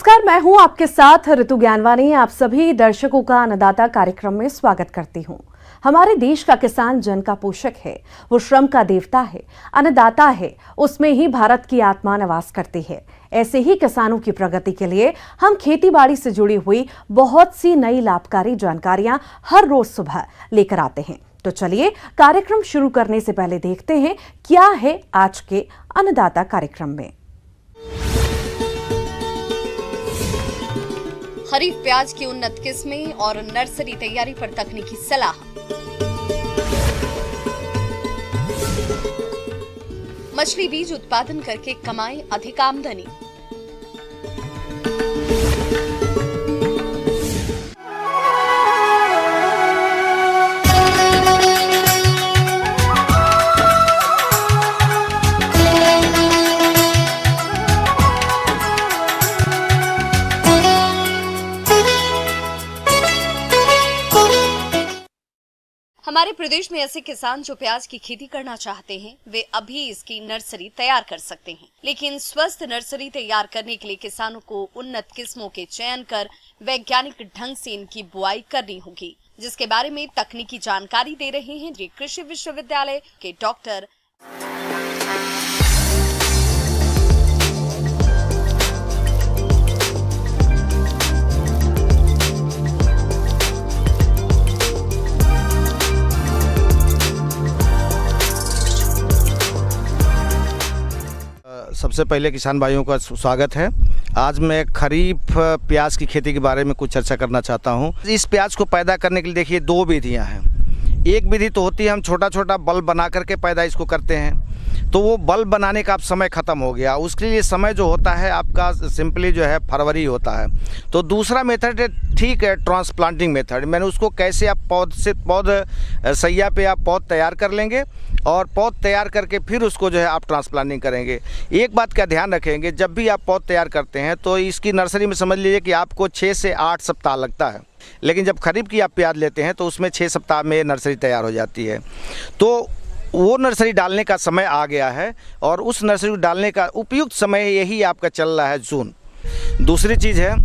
नमस्कार, मैं हूं आपके साथ ऋतु ज्ञानवानी। आप सभी दर्शकों का अन्नदाता कार्यक्रम में स्वागत करती हूं। हमारे देश का किसान जन का पोषक है, वो श्रम का देवता है, अन्नदाता है, उसमें ही भारत की आत्मा निवास करती है। ऐसे ही किसानों की प्रगति के लिए हम खेती बाड़ी से जुड़ी हुई बहुत सी नई लाभकारी जानकारियां हर रोज सुबह लेकर आते हैं। तो चलिए कार्यक्रम शुरू करने से पहले देखते हैं क्या है आज के अन्नदाता कार्यक्रम में। खरीफ प्याज की उन्नत किस्में और नर्सरी तैयारी पर तकनीकी सलाह। मछली बीज उत्पादन करके कमाएं अधिक आमदनी। हमारे प्रदेश में ऐसे किसान जो प्याज की खेती करना चाहते हैं, वे अभी इसकी नर्सरी तैयार कर सकते हैं। लेकिन स्वस्थ नर्सरी तैयार करने के लिए किसानों को उन्नत किस्मों के चयन कर वैज्ञानिक ढंग से इनकी बुआई करनी होगी, जिसके बारे में तकनीकी जानकारी दे रहे हैं कृषि विश्वविद्यालय के डॉक्टर। सबसे पहले किसान भाइयों का स्वागत है। आज मैं खरीफ प्याज की खेती के बारे में कुछ चर्चा करना चाहता हूं। इस प्याज को पैदा करने के लिए देखिए दो विधियां हैं। एक विधि तो होती है हम छोटा छोटा बल्ब बना करके पैदा इसको करते हैं, तो वो बल्ब बनाने का अब समय ख़त्म हो गया। उसके लिए समय जो होता है आपका सिंपली जो है फरवरी होता है। तो दूसरा मेथड है, ठीक है, ट्रांसप्लांटिंग मेथड। मैंने उसको कैसे आप पौध सैया पे आप पौध तैयार कर लेंगे और पौध तैयार करके फिर उसको जो है आप ट्रांसप्लांटिंग करेंगे। एक बात का ध्यान रखेंगे, जब भी आप पौध तैयार करते हैं तो इसकी नर्सरी में समझ लीजिए कि आपको 6 से 8 सप्ताह लगता है। लेकिन जब खरीफ की आप प्याज लेते हैं तो उसमें 6 सप्ताह में नर्सरी तैयार हो जाती है। तो वो नर्सरी डालने का समय आ गया है और उस नर्सरी डालने का उपयुक्त समय यही आपका चल रहा है, जून। दूसरी चीज़ है,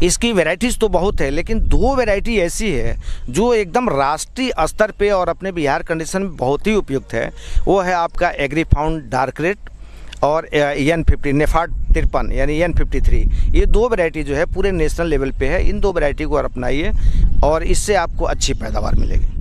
इसकी वैरायटीज़ तो बहुत है, लेकिन 2 वैरायटी ऐसी है जो एकदम राष्ट्रीय स्तर पे और अपने बिहार कंडीशन में बहुत ही उपयुक्त है। वो है आपका एग्रीफाउंड डार्क रेड और N50 नेफाड 53 यानी N53। ये 2 वैरायटी जो है पूरे नेशनल लेवल पे है। इन 2 वैरायटी को अपनाइए और इससे आपको अच्छी पैदावार मिलेगी।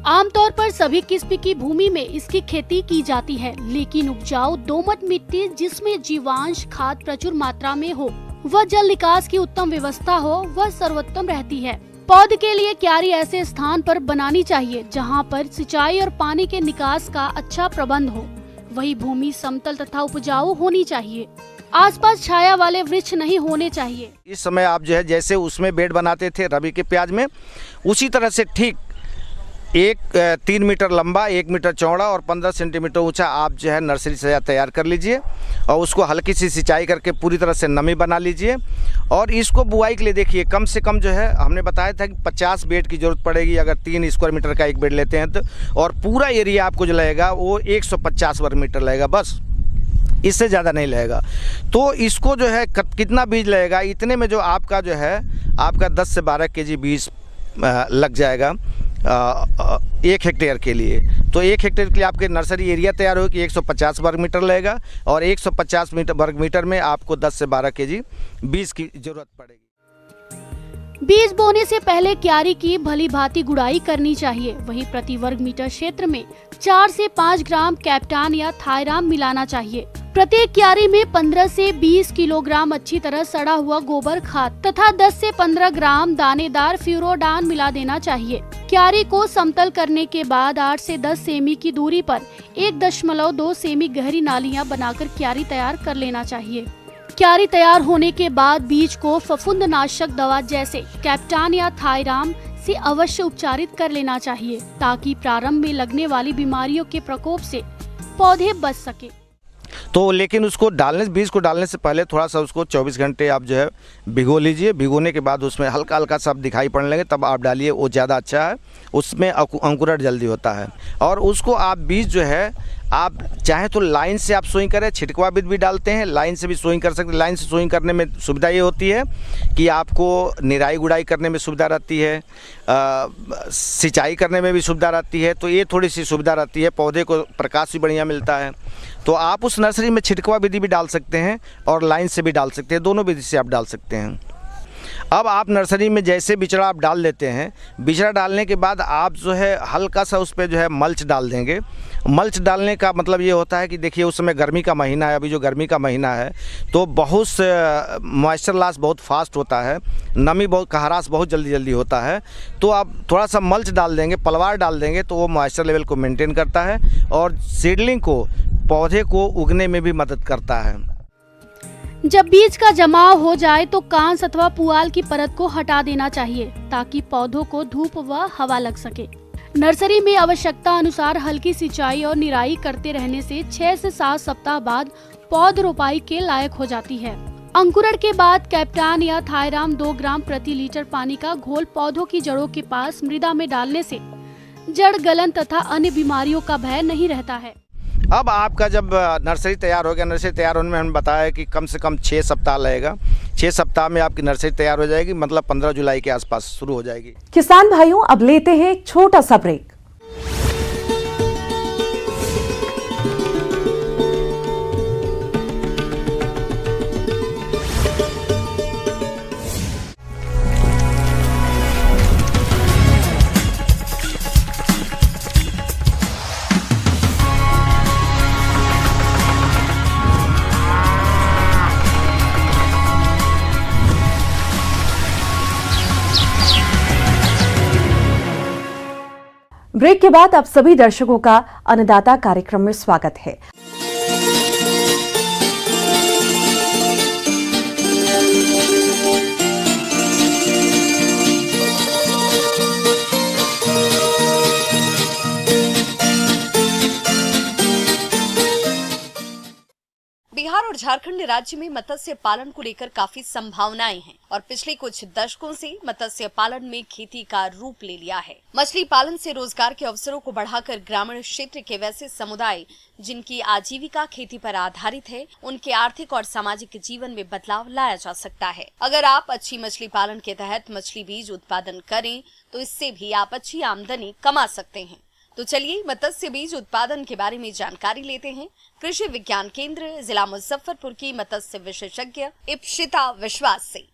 आमतौर पर सभी किस्म की भूमि में इसकी खेती की जाती है, लेकिन उपजाऊ दोमट मिट्टी जिसमें जीवांश खाद प्रचुर मात्रा में हो व जल निकास की उत्तम व्यवस्था हो वह सर्वोत्तम रहती है। पौध के लिए क्यारी ऐसे स्थान पर बनानी चाहिए जहां पर सिंचाई और पानी के निकास का अच्छा प्रबंध हो। वही भूमि समतल तथा उपजाऊ होनी चाहिए। आसपास छाया वाले वृक्ष नहीं होने चाहिए। इस समय आप जो है जैसे उसमें बेड बनाते थे रबी के प्याज में, उसी तरह से ठीक 3 मीटर लंबा, 1 मीटर चौड़ा और 15 सेंटीमीटर ऊंचा आप जो है नर्सरी से तैयार कर लीजिए और उसको हल्की सी सिंचाई करके पूरी तरह से नमी बना लीजिए। और इसको बुआई के लिए देखिए कम से कम जो है हमने बताया था कि 50 बेड की ज़रूरत पड़ेगी अगर 3 स्क्वायर मीटर का एक बेड लेते हैं तो। और पूरा एरिया आपको जो लगेगा वो 150 वर्ग मीटर लगेगा, बस इससे ज़्यादा नहीं लगेगा। तो इसको जो है कितना बीज लगेगा, इतने में जो आपका जो है आपका 10 से 12 केजी बीज लग जाएगा 1 हेक्टेयर के लिए। तो 1 हेक्टेयर के लिए आपके नर्सरी एरिया तैयार हो कि 150 वर्ग मीटर लगेगा और 150 वर्ग मीटर में आपको 10 से 12 केजी बीज की जरूरत पड़ेगी। बीज बोने से पहले क्यारी की भली भांति गुड़ाई करनी चाहिए। वहीं प्रति वर्ग मीटर क्षेत्र में 4 से 5 ग्राम कैप्टान या थायराम मिलाना चाहिए। प्रत्येक क्यारी में 15 से 20 किलोग्राम अच्छी तरह सड़ा हुआ गोबर खाद तथा 10 से 15 ग्राम दानेदार फ्यूरोडान मिला देना चाहिए। क्यारी को समतल करने के बाद 8 से 10 सेमी की दूरी पर 1.2 सेमी गहरी नालियां बनाकर क्यारी तैयार कर लेना चाहिए। क्यारी तैयार होने के बाद बीज को फफूंदनाशक दवा जैसे कैप्टान या थायराम से अवश्य उपचारित कर लेना चाहिए ताकि प्रारंभ में लगने वाली बीमारियों के प्रकोप से पौधे बच सके। तो लेकिन उसको बीज को डालने से पहले थोड़ा सा उसको 24 घंटे आप जो है भिगो लीजिए। भिगोने के बाद उसमें हल्का हल्का सा दिखाई पड़ने लगे तब आप डालिए, वो ज़्यादा अच्छा है, उसमें अंकुरण जल्दी होता है। और उसको आप बीज जो है आप चाहे तो लाइन से आप सोइंग करें, छिटकवा बीज भी डालते हैं, लाइन से भी सोइंग कर सकते हैं। लाइन से सोइंग करने में सुविधा ये होती है कि आपको निराई गुड़ाई करने में सुविधा रहती है, सिंचाई करने में भी सुविधा रहती है, तो ये थोड़ी सी सुविधा रहती है, पौधे को प्रकाश भी बढ़िया मिलता है। तो आप उस नर्सरी में छिटकवा विधि भी डाल सकते हैं और लाइन से भी डाल सकते हैं, दोनों विधि से आप डाल सकते हैं। अब आप नर्सरी में जैसे बिचड़ा आप डाल देते हैं, बिचड़ा डालने के बाद आप जो है हल्का सा उस पर जो है मल्च डाल देंगे। मल्च डालने का मतलब ये होता है कि देखिए उस समय गर्मी का महीना है, अभी जो गर्मी का महीना है तो बहुत मॉइस्चर लॉस बहुत फास्ट होता है, नमी बहुत ह्रास बहुत जल्दी होता है। तो आप थोड़ा सा मल्च डाल देंगे, पलवार डाल देंगे तो वो मॉइस्चर लेवल को मेंटेन करता है और सीडलिंग को, पौधे को उगने में भी मदद करता है। जब बीज का जमाव हो जाए तो कांस अथवा पुआल की परत को हटा देना चाहिए ताकि पौधों को धूप व हवा लग सके। नर्सरी में आवश्यकता अनुसार हल्की सिंचाई और निराई करते रहने से 6 से 7 सप्ताह बाद पौध रोपाई के लायक हो जाती है। अंकुरण के बाद कैप्टान या थायराम 2 ग्राम प्रति लीटर पानी का घोल पौधों की जड़ों के पास मृदा में डालने से जड़ गलन तथा अन्य बीमारियों का भय नहीं रहता है। अब आपका जब नर्सरी तैयार हो गया, नर्सरी तैयार होने में हमने बताया कि कम से कम 6 सप्ताह लगेगा। 6 सप्ताह में आपकी नर्सरी तैयार हो जाएगी, मतलब 15 जुलाई के आसपास शुरू हो जाएगी। किसान भाइयों, अब लेते हैं एक छोटा सा ब्रेक। ब्रेक के बाद आप सभी दर्शकों का अन्नदाता कार्यक्रम में स्वागत है। बिहार और झारखंड राज्य में मत्स्य पालन को लेकर काफी संभावनाएं हैं और पिछले कुछ दशकों से मत्स्य पालन में खेती का रूप ले लिया है। मछली पालन से रोजगार के अवसरों को बढ़ाकर ग्रामीण क्षेत्र के वैसे समुदाय जिनकी आजीविका खेती पर आधारित है, उनके आर्थिक और सामाजिक जीवन में बदलाव लाया जा सकता है। अगर आप अच्छी मछली पालन के तहत मछली बीज उत्पादन करें तो इससे भी आप अच्छी आमदनी कमा सकते हैं। तो चलिए मत्स्य बीज उत्पादन के बारे में जानकारी लेते हैं कृषि विज्ञान केंद्र जिला मुजफ्फरपुर की मत्स्य विशेषज्ञ इप्सिता विश्वास से।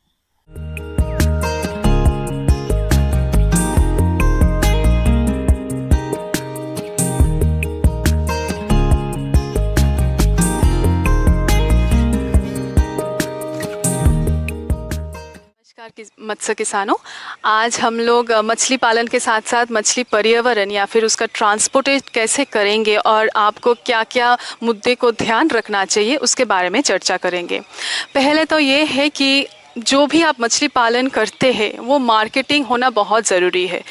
मत्स्य किसानों, आज हम लोग मछली पालन के साथ साथ मछली पर्यावरण या फिर उसका ट्रांसपोर्टेट कैसे करेंगे और आपको क्या क्या मुद्दे को ध्यान रखना चाहिए उसके बारे में चर्चा करेंगे। पहले तो ये है कि जो भी आप मछली पालन करते हैं वो मार्केटिंग होना बहुत ज़रूरी है,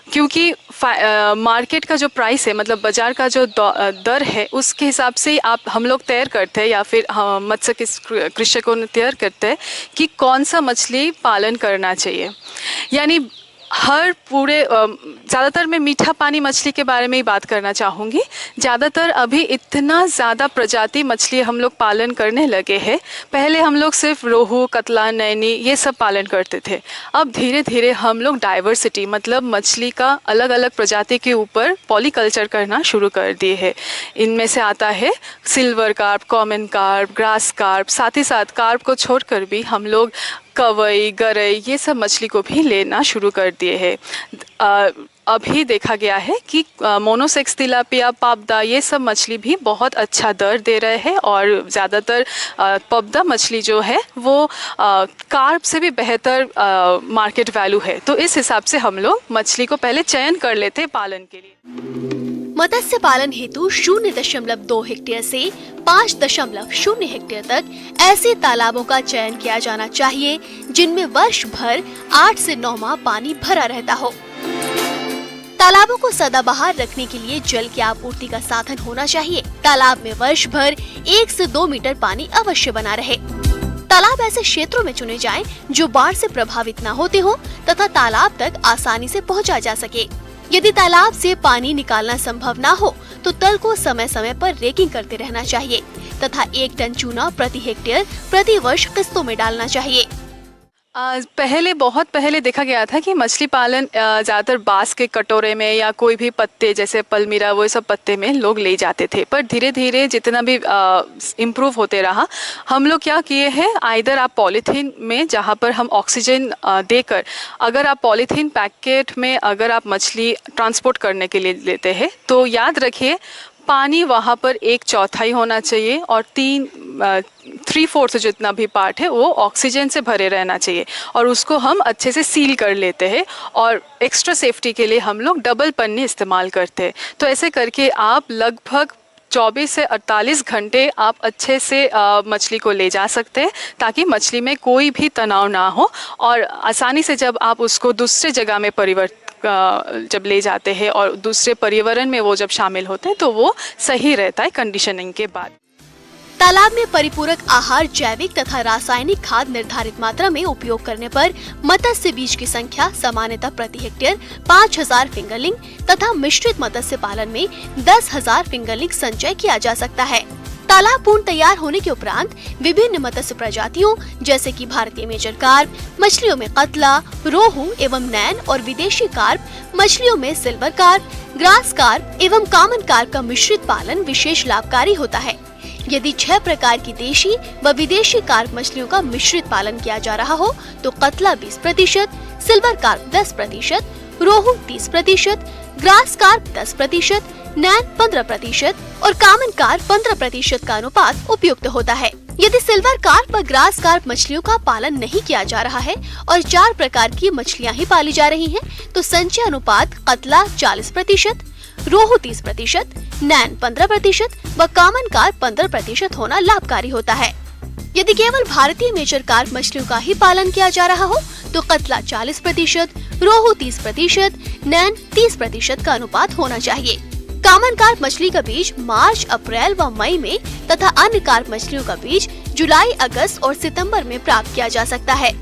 क्योंकि मार्केट का जो प्राइस है, मतलब बाज़ार का जो दर है, उसके हिसाब से आप हम लोग तय करते हैं या फिर मत्स्य कृषकों ने तय करते हैं कि कौन सा मछली पालन करना चाहिए। यानी हर पूरे ज़्यादातर मैं मीठा पानी मछली के बारे में ही बात करना चाहूँगी। ज़्यादातर अभी इतना ज़्यादा प्रजाति मछली हम लोग पालन करने लगे हैं। पहले हम लोग सिर्फ रोहू, कतला, नैनी ये सब पालन करते थे। अब धीरे धीरे हम लोग डाइवर्सिटी, मतलब मछली का अलग अलग प्रजाति के ऊपर पॉलीकल्चर करना शुरू कर दिए हैं। इनमें से आता है silver carp, common carp, grass carp, साथ ही साथ कार्प को छोड़कर भी हम लोग कवई, गरई ये सब मछली को भी लेना शुरू कर दिए हैं। अभी देखा गया है कि मोनोसेक्स तिलापिया, पापदा ये सब मछली भी बहुत अच्छा दर दे रहे हैं और ज़्यादातर पापदा मछली जो है वो कार्प से भी बेहतर मार्केट वैल्यू है। तो इस हिसाब से हम लोग मछली को पहले चयन कर लेते हैं पालन के लिए। मत्स्य पालन हेतु 0.2 हेक्टेयर से 5.0 हेक्टेयर तक ऐसे तालाबों का चयन किया जाना चाहिए जिनमें वर्ष भर 8 से 9 माह पानी भरा रहता हो, तालाबों को सदाबहार रखने के लिए जल की आपूर्ति का साधन होना चाहिए। तालाब में वर्ष भर 1 से 2 मीटर पानी अवश्य बना रहे। तालाब ऐसे क्षेत्रों में चुने जाएं जो बाढ़ से प्रभावित न होते हों तथा तालाब तक आसानी से पहुंचा जा सके। यदि तालाब से पानी निकालना संभव न हो तो तल को समय समय पर रेकिंग करते रहना चाहिए तथा 1 टन चूना प्रति हेक्टेयर प्रति वर्ष किस्तों में डालना चाहिए। बहुत पहले देखा गया था कि मछली पालन ज़्यादातर बांस के कटोरे में या कोई भी पत्ते जैसे पलमीरा वो सब पत्ते में लोग ले जाते थे। पर धीरे धीरे जितना भी इम्प्रूव होते रहा, हम लोग क्या किए हैं, आइदर आप पॉलीथीन में जहाँ पर हम ऑक्सीजन देकर, अगर आप पॉलीथीन पैकेट में अगर आप मछली ट्रांसपोर्ट करने के लिए लेते हैं तो याद रखिए पानी वहाँ पर 1/4 होना चाहिए और 3/4 जितना भी पार्ट है वो ऑक्सीजन से भरे रहना चाहिए और उसको हम अच्छे से सील कर लेते हैं और एक्स्ट्रा सेफ्टी के लिए हम लोग डबल पन्नी इस्तेमाल करते हैं। तो ऐसे करके आप लगभग 24 से 48 घंटे आप अच्छे से मछली को ले जा सकते हैं ताकि मछली में कोई भी तनाव ना हो और आसानी से जब आप उसको दूसरे जगह में जब ले जाते हैं और दूसरे पर्यावरण में वो जब शामिल होते हैं तो वो सही रहता है कंडीशनिंग के बाद। तालाब में परिपूरक आहार, जैविक तथा रासायनिक खाद निर्धारित मात्रा में उपयोग करने पर मत्स्य बीज की संख्या सामान्यतः प्रति हेक्टेयर 5000 फिंगरलिंग तथा मिश्रित मत्स्य पालन में 10,000 फिंगरलिंग संचय किया जा सकता है। तालाब पूर्ण तैयार होने के उपरांत विभिन्न मत्स्य प्रजातियों जैसे कि भारतीय मेजर कार्प, मछलियों में कतला, रोहू एवं नैन और विदेशी कार्प, मछलियों में सिल्वर कार्प, ग्रास कार्प एवं कॉमन कार्प का मिश्रित पालन विशेष लाभकारी होता है। यदि 6 प्रकार की देशी व विदेशी कार्प मछलियों का मिश्रित पालन किया जा रहा हो तो कतला 20%, सिल्वर कार्प 10%, रोहू 30%, ग्रास कार्प 10%, नैन 15% और कॉमन कार्प 15% का अनुपात उपयुक्त होता है। यदि सिल्वर कार्प व ग्रास कार्प मछलियों का पालन नहीं किया जा रहा है और 4 प्रकार की मछलियां ही पाली जा रही हैं, तो संचय अनुपात कतला 40%, रोहू 30%, नैन 15% व कॉमन कार्प 15% होना लाभकारी होता है। यदि केवल भारतीय मेजर कार्प मछलियों का ही पालन किया जा रहा हो तो कतला 40%, रोहू 30%, नैन 30% का अनुपात होना चाहिए। कॉमन कार्प मछली का बीज मार्च, अप्रैल व मई में तथा अन्य कार्प मछलियों का बीज जुलाई, अगस्त और सितंबर में प्राप्त किया जा सकता है।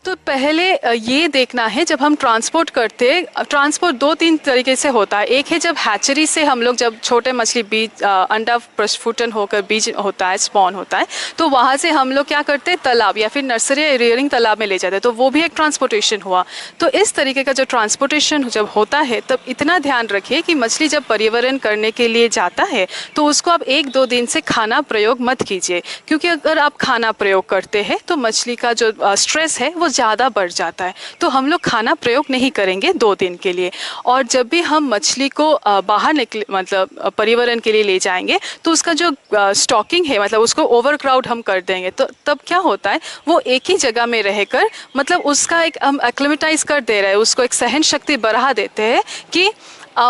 तो पहले ये देखना है जब हम ट्रांसपोर्ट करते हैं, ट्रांसपोर्ट 2-3 तरीके से होता है। एक है जब हैचरी से हम लोग जब छोटे मछली बीज अंडा प्रस्फुटन होकर बीज होता है, स्पॉन होता है, तो वहाँ से हम लोग क्या करते हैं, तालाब या फिर नर्सरी या रियरिंग तालाब में ले जाते हैं, तो वो भी एक ट्रांसपोर्टेशन हुआ। तो इस तरीके का जो ट्रांसपोर्टेशन जब होता है तब इतना ध्यान रखिए कि मछली जब पर्यावरण करने के लिए जाता है तो उसको आप 1-2 दिन से खाना प्रयोग मत कीजिए, क्योंकि अगर आप खाना प्रयोग करते हैं तो मछली का जो स्ट्रेस है वो ज़्यादा बढ़ जाता है। तो हम लोग खाना प्रयोग नहीं करेंगे 2 दिन के लिए। और जब भी हम मछली को बाहर निकले मतलब पर्यावरण के लिए ले जाएंगे तो उसका जो स्टॉकिंग है मतलब उसको ओवरक्राउड हम कर देंगे, तो तब क्या होता है वो एक ही जगह में रहकर मतलब उसका एक हम एक्लिमेटाइज कर दे रहे हैं, उसको एक सहन शक्ति बढ़ा देते हैं कि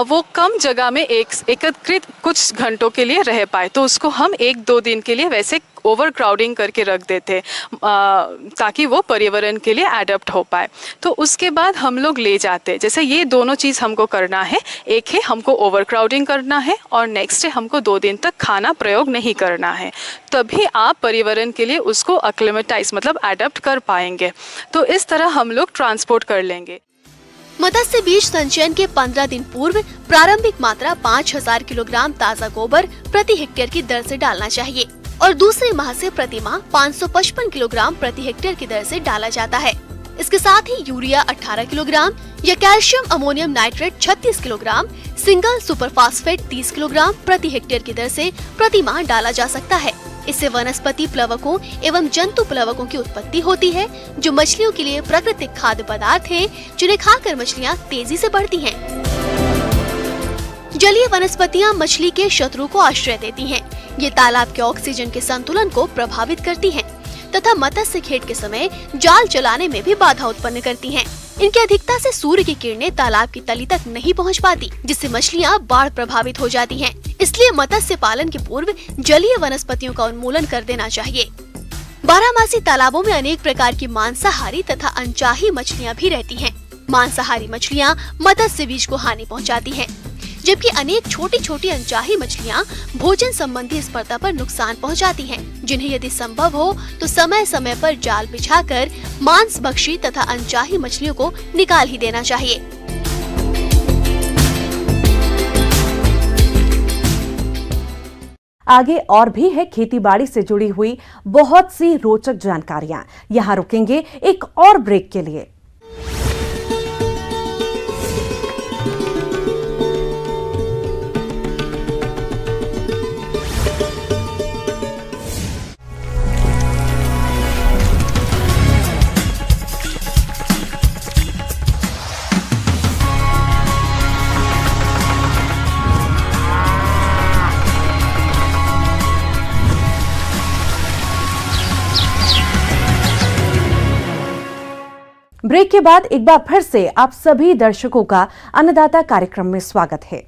वो कम जगह में एकत्रित कुछ घंटों के लिए रह पाए। तो उसको हम 1-2 दिन के लिए वैसे ओवर क्राउडिंग करके रख देते ताकि वो पर्यावरण के लिए एडप्ट हो पाए। तो उसके बाद हम लोग ले जाते, जैसे ये दोनों चीज़ हमको करना है, एक है हमको ओवर क्राउडिंग करना है और नेक्स्ट है हमको 2 दिन तक खाना प्रयोग नहीं करना है, तभी आप पर्यावरण के लिए उसको एक्लिमेटाइज मतलब एडप्ट कर पाएंगे। तो इस तरह हम लोग ट्रांसपोर्ट कर लेंगे। मत्स्य बीज संचयन के 15 दिन पूर्व प्रारंभिक मात्रा 5000 किलोग्राम ताज़ा गोबर प्रति हेक्टेयर की दर से डालना चाहिए और दूसरे माह से प्रति माह 555 किलोग्राम प्रति हेक्टेयर की दर से डाला जाता है। इसके साथ ही यूरिया 18 किलोग्राम या calcium ammonium nitrate 36 kilogram, single superphosphate 30 kilogram प्रति हेक्टेयर की दर से प्रति माह डाला जा सकता है। इससे वनस्पति प्लवकों एवं जंतु प्लवकों की उत्पत्ति होती है, जो मछलियों के लिए प्राकृतिक खाद्य पदार्थ हैं, जिन्हें खाकर मछलियां तेजी से बढ़ती हैं। जलीय वनस्पतियां मछली के शत्रु को आश्रय देती हैं। ये तालाब के ऑक्सीजन के संतुलन को प्रभावित करती हैं तथा मत्स्य खेत के समय जाल चलाने में भी बाधा उत्पन्न करती हैं। इनकी अधिकता से सूर्य की किरणें तालाब की तली तक नहीं पहुंच पाती, जिससे मछलियां बाढ़ प्रभावित हो जाती हैं। इसलिए मत्स्य पालन के पूर्व जलीय वनस्पतियों का उन्मूलन कर देना चाहिए। बारहमासी तालाबों में अनेक प्रकार की मांसाहारी तथा अनचाही मछलियां भी रहती हैं। मांसाहारी मछलियां मत्स्य बीज को हानि पहुंचाती हैं, जबकि अनेक छोटी छोटी अनचाही मछलियां भोजन संबंधी स्पर्धा पर नुकसान पहुंचाती हैं, जिन्हें यदि संभव हो तो समय समय पर जाल बिछाकर मांस भक्षी तथा अनचाही मछलियों को निकाल ही देना चाहिए। आगे और भी है खेतीबाड़ी से जुड़ी हुई बहुत सी रोचक जानकारियां। यहां रुकेंगे एक और ब्रेक के लिए। ब्रेक के बाद एक बार फिर से आप सभी दर्शकों का अन्नदाता कार्यक्रम में स्वागत है।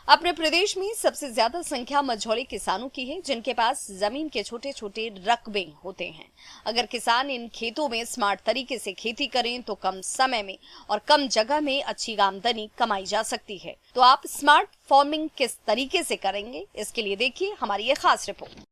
अपने प्रदेश में सबसे ज्यादा संख्या मझौले किसानों की है, जिनके पास जमीन के छोटे छोटे रकबे होते हैं। अगर किसान इन खेतों में स्मार्ट तरीके से खेती करें तो कम समय में और कम जगह में अच्छी आमदनी कमाई जा सकती है। तो आप स्मार्ट फार्मिंग किस तरीके से करेंगे, इसके लिए देखिए हमारी ये खास रिपोर्ट।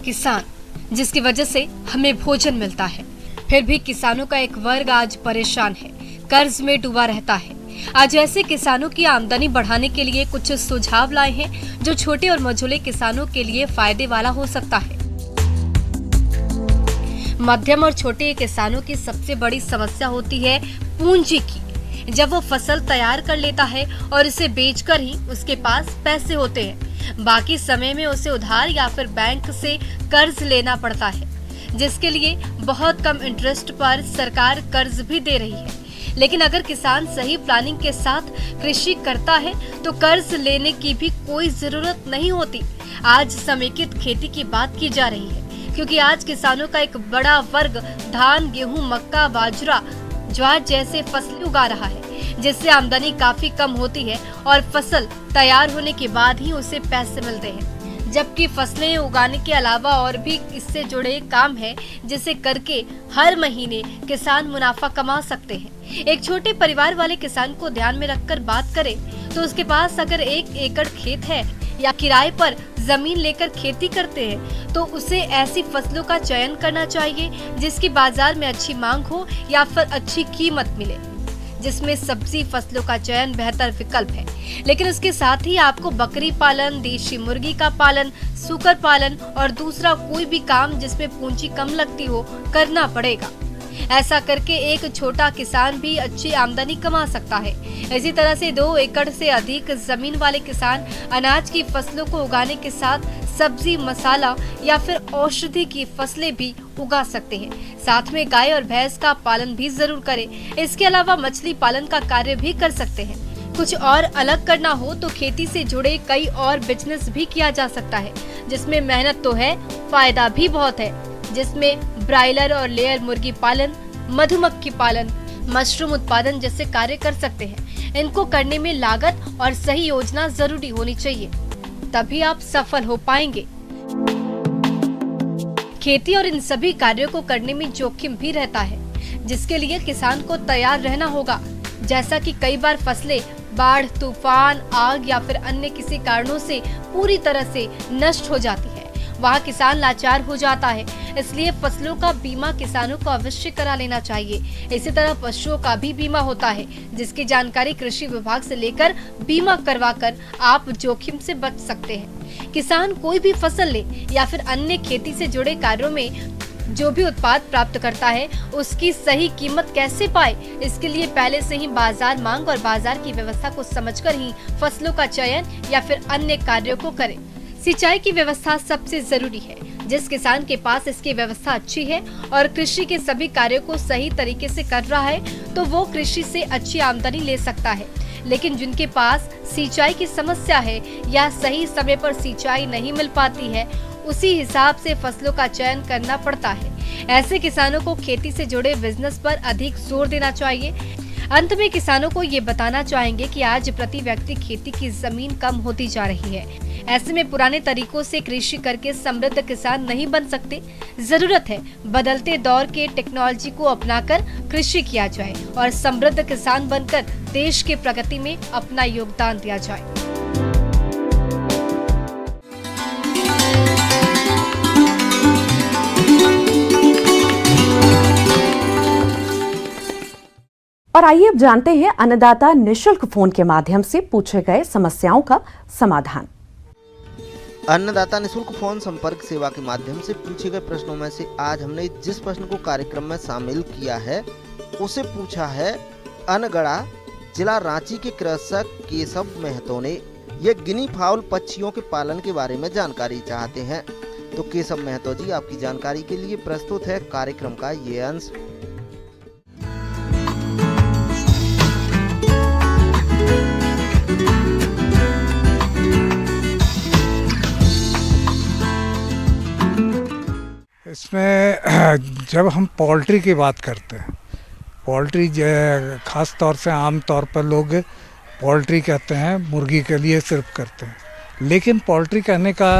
किसान, जिसकी वजह से हमें भोजन मिलता है, फिर भी किसानों का एक वर्ग आज परेशान है, कर्ज में डूबा रहता है। आज ऐसे किसानों की आमदनी बढ़ाने के लिए कुछ सुझाव लाए हैं जो छोटे और मझोले किसानों के लिए फायदे वाला हो सकता है। मध्यम और छोटे किसानों की सबसे बड़ी समस्या होती है पूंजी की। जब वो फसल तैयार कर लेता है और इसे बेचकर ही उसके पास पैसे होते हैं, बाकी समय में उसे उधार या फिर बैंक से कर्ज लेना पड़ता है, जिसके लिए बहुत कम इंटरेस्ट पर सरकार कर्ज भी दे रही है। लेकिन अगर किसान सही प्लानिंग के साथ कृषि करता है तो कर्ज लेने की भी कोई जरूरत नहीं होती। आज समेकित खेती की बात की जा रही है, क्योंकि आज किसानों का एक बड़ा वर्ग धान, गेहूं, मक्का, बाजरा, ज्वार जैसे फसलें उगा रहा है, जिससे आमदनी काफी कम होती है और फसल तैयार होने के बाद ही उसे पैसे मिलते हैं। जबकि फसलें उगाने के अलावा और भी इससे जुड़े काम है, जिसे करके हर महीने किसान मुनाफा कमा सकते हैं। एक छोटे परिवार वाले किसान को ध्यान में रखकर बात करें तो उसके पास अगर 1 एकड़ खेत है या किराए पर जमीन लेकर खेती करते हैं तो उसे ऐसी फसलों का चयन करना चाहिए जिसकी बाजार में अच्छी मांग हो या फिर अच्छी कीमत मिले, जिसमें सब्जी फसलों का चयन बेहतर विकल्प है। लेकिन उसके साथ ही आपको बकरी पालन, देशी मुर्गी का पालन, सूकर पालन और दूसरा कोई भी काम जिसमें पूंजी कम लगती हो करना पड़ेगा। ऐसा करके एक छोटा किसान भी अच्छी आमदनी कमा सकता है। इसी तरह से 2 एकड़ से अधिक जमीन वाले किसान अनाज की फसलों को उगाने के साथ सब्जी, मसाला या फिर औषधि की फसलें भी उगा सकते हैं। साथ में गाय और भैंस का पालन भी जरूर करें। इसके अलावा मछली पालन का कार्य भी कर सकते हैं। कुछ और अलग करना हो तो खेती से जुड़े कई और बिजनेस भी किया जा सकता है, जिसमें मेहनत तो है, फायदा भी बहुत है, जिसमें ब्रायलर और लेयर मुर्गी पालन, मधुमक्खी पालन, मशरूम उत्पादन जैसे कार्य कर सकते हैं। इनको करने में लागत और सही योजना जरूरी होनी चाहिए, तभी आप सफल हो पाएंगे। खेती और इन सभी कार्यों को करने में जोखिम भी रहता है, जिसके लिए किसान को तैयार रहना होगा। जैसा कि कई बार फसलें बाढ़, तूफान, आग या फिर अन्य किसी कारणों से पूरी तरह से नष्ट हो जाती है, वहाँ किसान लाचार हो जाता है। इसलिए फसलों का बीमा किसानों को अवश्य करा लेना चाहिए। इसी तरह पशुओं का भी बीमा होता है, जिसकी जानकारी कृषि विभाग से लेकर बीमा करवाकर आप जोखिम से बच सकते हैं। किसान कोई भी फसल ले या फिर अन्य खेती से जुड़े कार्यों में जो भी उत्पाद प्राप्त करता है, उसकी सही कीमत कैसे पाए, इसके लिए पहले से ही बाजार मांग और बाजार की व्यवस्था को समझकर ही फसलों का चयन या फिर अन्य कार्यों को करें। सिंचाई की व्यवस्था सबसे जरूरी है। जिस किसान के पास इसकी व्यवस्था अच्छी है और कृषि के सभी कार्यों को सही तरीके से कर रहा है तो वो कृषि से अच्छी आमदनी ले सकता है। लेकिन जिनके पास सिंचाई की समस्या है या सही समय पर सिंचाई नहीं मिल पाती है, उसी हिसाब से फसलों का चयन करना पड़ता है। ऐसे किसानों को खेती से जुड़े बिजनेस पर अधिक जोर देना चाहिए। अंत में किसानों को ये बताना चाहेंगे कि आज प्रति व्यक्ति खेती की जमीन कम होती जा रही है। ऐसे में पुराने तरीकों से कृषि करके समृद्ध किसान नहीं बन सकते। जरूरत है बदलते दौर के टेक्नोलॉजी को अपनाकर कृषि किया जाए और समृद्ध किसान बनकर देश की प्रगति में अपना योगदान दिया जाए। और आइए अब जानते हैं अन्नदाता निशुल्क फोन के माध्यम से पूछे गए समस्याओं का समाधान। अन्नदाता निशुल्क फोन संपर्क सेवा के माध्यम से पूछे गए प्रश्नों में से आज हमने जिस प्रश्न को कार्यक्रम में शामिल किया है उसे पूछा है अनगढ़ा जिला रांची के कृषक केशव महतो ने। ये गिनी फाउल पक्षियों के पालन के बारे में जानकारी चाहते हैं। तो केशव महतो जी, आपकी जानकारी के लिए प्रस्तुत है कार्यक्रम का ये अंश। इसमें जब हम पोल्ट्री की बात करते हैं, पोल्ट्री ख़ास तौर से आम तौर पर लोग पोल्ट्री कहते हैं, मुर्गी के लिए सिर्फ करते हैं। लेकिन पोल्ट्री कहने का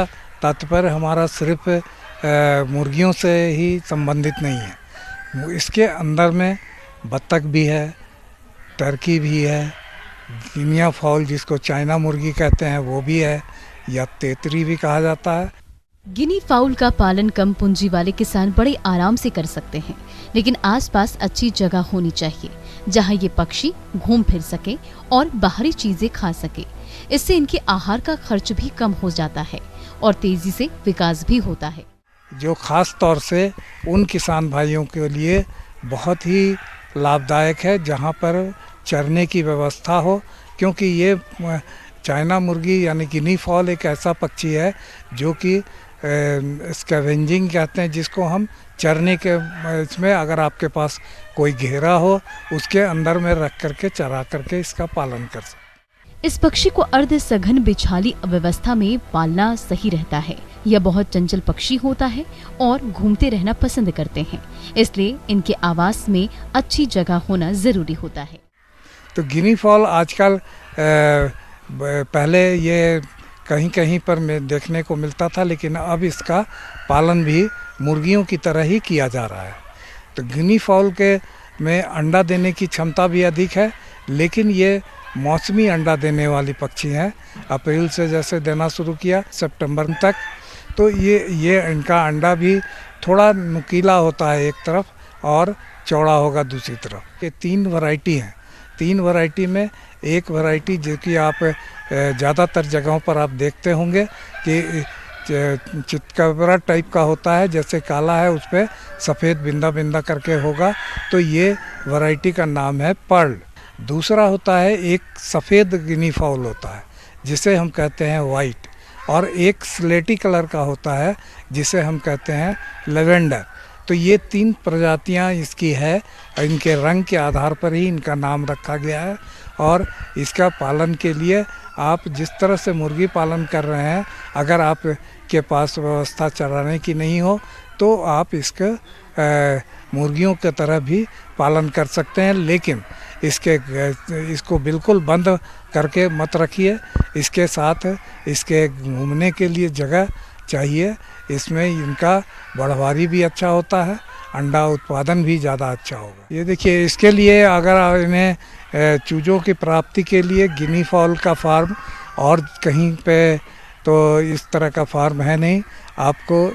तात्पर्य हमारा सिर्फ मुर्गियों से ही संबंधित नहीं है। इसके अंदर में बत्तख भी है, टर्की भी है, गिनिया फाउल जिसको चाइना मुर्गी कहते हैं वो भी है, या तेतरी भी कहा जाता है। गिनी फाउल का पालन कम पूंजी वाले किसान बड़े आराम से कर सकते हैं, लेकिन आसपास अच्छी जगह होनी चाहिए जहां ये पक्षी घूम फिर सके और बाहरी चीजें खा सके। इससे इनके आहार का खर्च भी कम हो जाता है और तेजी से विकास भी होता है, जो खास तौर से उन किसान भाइयों के लिए बहुत ही लाभदायक है जहां पर चरने की व्यवस्था हो, क्योंकि ये चाइना मुर्गी यानी गिनी फाउल एक ऐसा पक्षी है जो कि स्कैवेंजिंग कहते हैं, जिसको हम चरने के इसमें अगर आपके पास कोई घेरा हो उसके अंदर में रख करके चरा करके इसका पालन कर सकते। इस पक्षी को अर्ध सघन बिछाली व्यवस्था में पालना सही रहता है। यह बहुत चंचल पक्षी होता है और घूमते रहना पसंद करते हैं, इसलिए इनके आवास में अच्छी जगह होना जरूरी होता है। तो गिनी फाउल आजकल पहले ये कहीं कहीं पर देखने को मिलता था, लेकिन अब इसका पालन भी मुर्गियों की तरह ही किया जा रहा है। तो गिनी फाउल के में अंडा देने की क्षमता भी अधिक है, लेकिन ये मौसमी अंडा देने वाली पक्षी हैं। अप्रैल से जैसे देना शुरू किया सितंबर तक, तो ये इनका अंडा भी थोड़ा नुकीला होता है एक तरफ और चौड़ा होगा दूसरी तरफ। ये 3 वैरायटी हैं। 3 वैरायटी में एक वैरायटी जो कि आप ज़्यादातर जगहों पर आप देखते होंगे कि चितकबरा टाइप का होता है, जैसे काला है उस पर सफ़ेद बिंदा बिंदा करके होगा, तो ये वैरायटी का नाम है पर्ल। दूसरा होता है एक सफ़ेद गिनी फाउल होता है जिसे हम कहते हैं वाइट, और एक स्लेटी कलर का होता है जिसे हम कहते हैं लेवेंडर। तो ये 3 प्रजातियां इसकी है, इनके रंग के आधार पर ही इनका नाम रखा गया है। और इसका पालन के लिए आप जिस तरह से मुर्गी पालन कर रहे हैं, अगर आप के पास व्यवस्था चराने की नहीं हो तो आप इसके मुर्गियों की तरह भी पालन कर सकते हैं, लेकिन इसको बिल्कुल बंद करके मत रखिए। इसके साथ इसके घूमने के लिए जगह चाहिए। इसमें इनका बढ़वारी भी अच्छा होता है, अंडा उत्पादन भी ज़्यादा अच्छा होगा। ये देखिए, इसके लिए अगर इन्हें चूज़ों की प्राप्ति के लिए गिनी फाउल का फार्म और कहीं पे तो इस तरह का फार्म है नहीं। आपको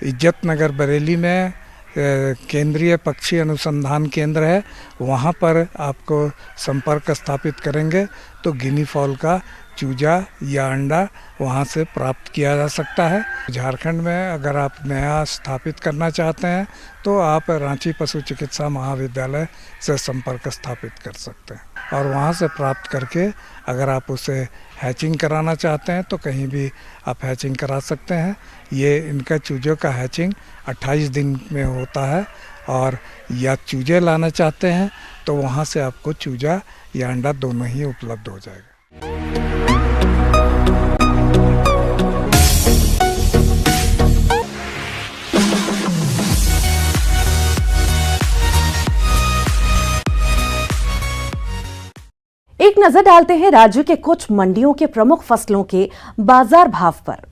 इज्जत नगर बरेली में केंद्रीय पक्षी अनुसंधान केंद्र है, वहाँ पर आपको संपर्क स्थापित करेंगे तो गिनी फाउल का चूजा या अंडा वहाँ से प्राप्त किया जा सकता है। झारखंड में अगर आप नया स्थापित करना चाहते हैं तो आप रांची पशु चिकित्सा महाविद्यालय से संपर्क स्थापित कर सकते हैं। और वहाँ से प्राप्त करके अगर आप उसे हैचिंग कराना चाहते हैं तो कहीं भी आप हैचिंग करा सकते हैं। ये इनका चूजों का हैचिंग 28 दिन में होता है, और या चूजे लाना चाहते हैं तो वहाँ से आपको चूजा या अंडा दोनों ही उपलब्ध हो जाएगा। एक नजर डालते हैं राज्य के कुछ मंडियों के प्रमुख फसलों के बाजार भाव पर।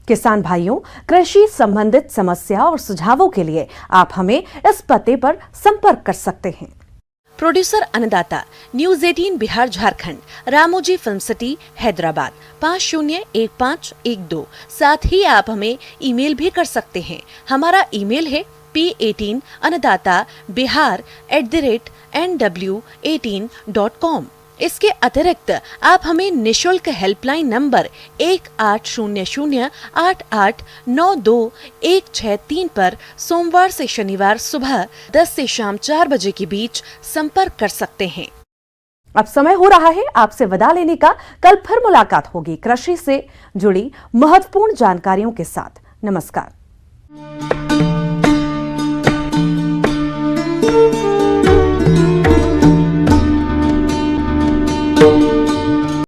किसान भाइयों, कृषि संबंधित समस्या और सुझावों के लिए आप हमें इस पते पर संपर्क कर सकते हैं। प्रोड्यूसर अन्नदाता, news 18 Bihar Jharkhand, Ramoji film city, Hyderabad 501512। साथ ही आप हमें ईमेल भी कर सकते हैं। हमारा ईमेल है p18annadatabihar@nw18.com। इसके अतिरिक्त आप हमें निशुल्क हेल्पलाइन नंबर 1800889216 पर सोमवार से शनिवार सुबह 10 से शाम 4 बजे के बीच संपर्क कर सकते हैं। अब समय हो रहा है आपसे विदा लेने का। कल फिर मुलाकात होगी कृषि से जुड़ी महत्वपूर्ण जानकारियों के साथ। नमस्कार।